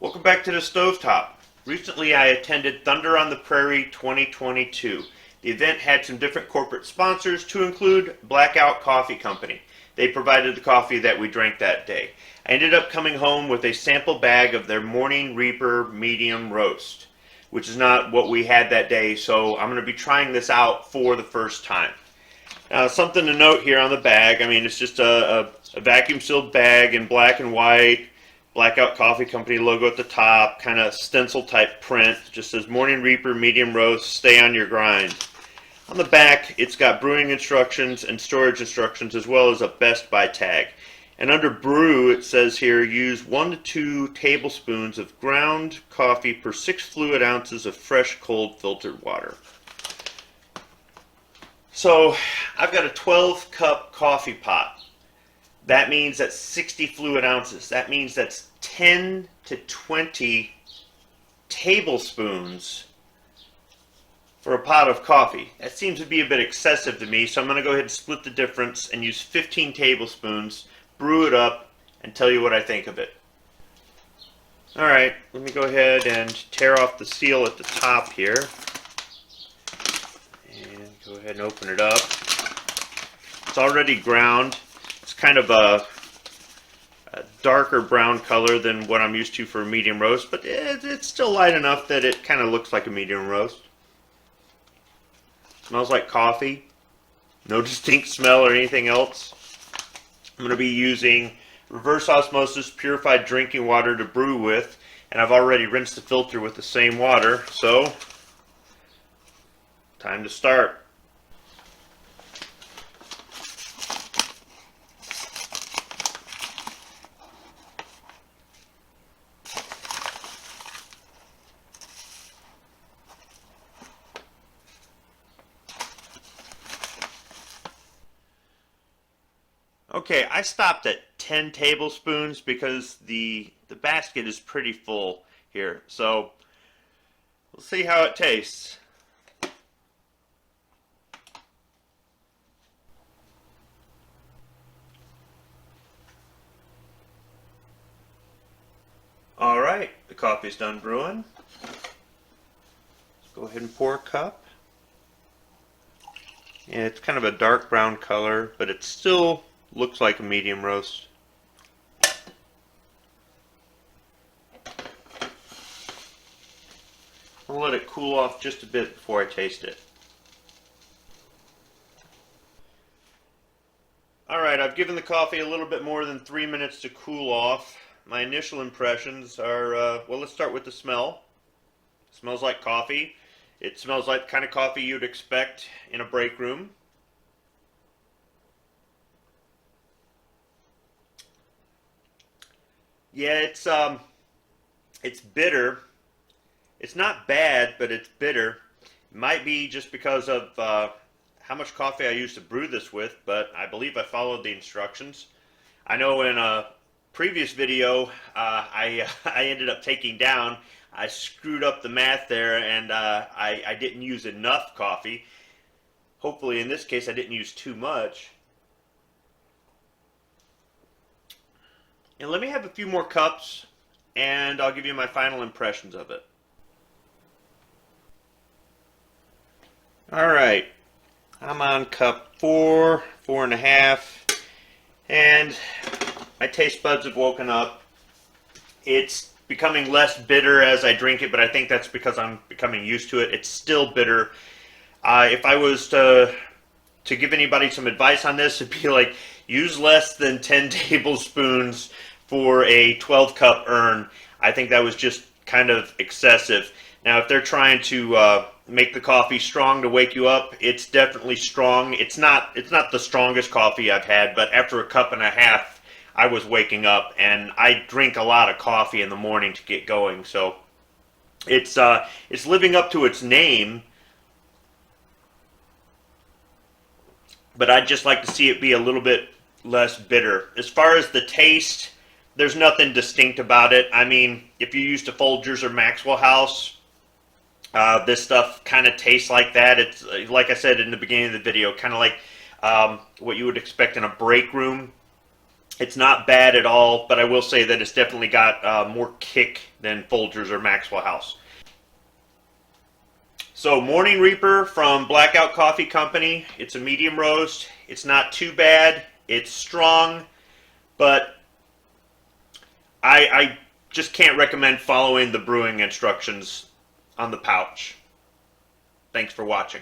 Welcome back to the Stovetop. Recently I attended Thunder on the Prairie 2022. The event had some different corporate sponsors to include Blackout Coffee Company. They provided the coffee that we drank that day. I ended up coming home with a sample bag of their Morning Reaper medium roast, which is not what we had that day, so I'm going to be trying this out for the first time. Now, something to note here on the bag, I mean, it's just a vacuum sealed bag in black and white, Blackout Coffee Company logo at the top, kind of stencil type print. Just says Morning Reaper medium roast, stay on your grind. On the back, it's got brewing instructions and storage instructions, as well as a best by tag. And under brew, it says here, use 1 to 2 tablespoons of ground coffee per 6 fluid ounces of fresh, cold filtered water. So I've got a 12 cup coffee pot. That means that's 60 fluid ounces. That means that's 10 to 20 tablespoons for a pot of coffee. That seems to be a bit excessive to me, so I'm going to go ahead and split the difference and use 15 tablespoons, brew it up, and tell you what I think of it. Alright, let me go ahead and tear off the seal at the top here. And go ahead and open it up. It's already ground. It's kind of a darker brown color than what I'm used to for a medium roast, but it's still light enough that it kind of looks like a medium roast. Smells like coffee. No distinct smell or anything else. I'm going to be using reverse osmosis purified drinking water to brew with, and I've already rinsed the filter with the same water, so time to start. Okay, I stopped at 10 tablespoons because the basket is pretty full here. So, we'll see how it tastes. Alright, the coffee's done brewing. Let's go ahead and pour a cup. Yeah, it's kind of a dark brown color, but it still looks like a medium roast. I'll let it cool off just a bit before I taste it. Alright, I've given the coffee a little bit more than 3 minutes to cool off. My initial impressions are, well, let's start with the smell. It smells like coffee. It smells like the kind of coffee you'd expect in a break room. Yeah, it's bitter. It's not bad, but it's bitter. It might be just because of how much coffee I used to brew this with, but I believe I followed the instructions. I know in a previous video I ended up taking down. I screwed up the math there, and I didn't use enough coffee. Hopefully in this case I didn't use too much. And let me have a few more cups, and I'll give you my final impressions of it. Alright, I'm on cup 4, 4.5, and my taste buds have woken up. It's becoming less bitter as I drink it, but I think that's because I'm becoming used to it. It's still bitter. If I was to give anybody some advice on this, it'd be like, use less than 10 tablespoons for a 12 cup urn. I think that was just kind of excessive. Now, if they're trying to make the coffee strong to wake you up, it's definitely strong. It's not the strongest coffee I've had, but after a cup and a half, I was waking up, and I drink a lot of coffee in the morning to get going. So it's living up to its name. But I'd just like to see it be a little bit less bitter. As far as the taste, there's nothing distinct about it. I mean, if you're used to Folgers or Maxwell House, this stuff kind of tastes like that. It's, like I said in the beginning of the video, kind of like what you would expect in a break room. It's not bad at all, but I will say that it's definitely got more kick than Folgers or Maxwell House. So Morning Reaper from Blackout Coffee Company. It's a medium roast. It's not too bad. It's strong, but I just can't recommend following the brewing instructions on the pouch. Thanks for watching.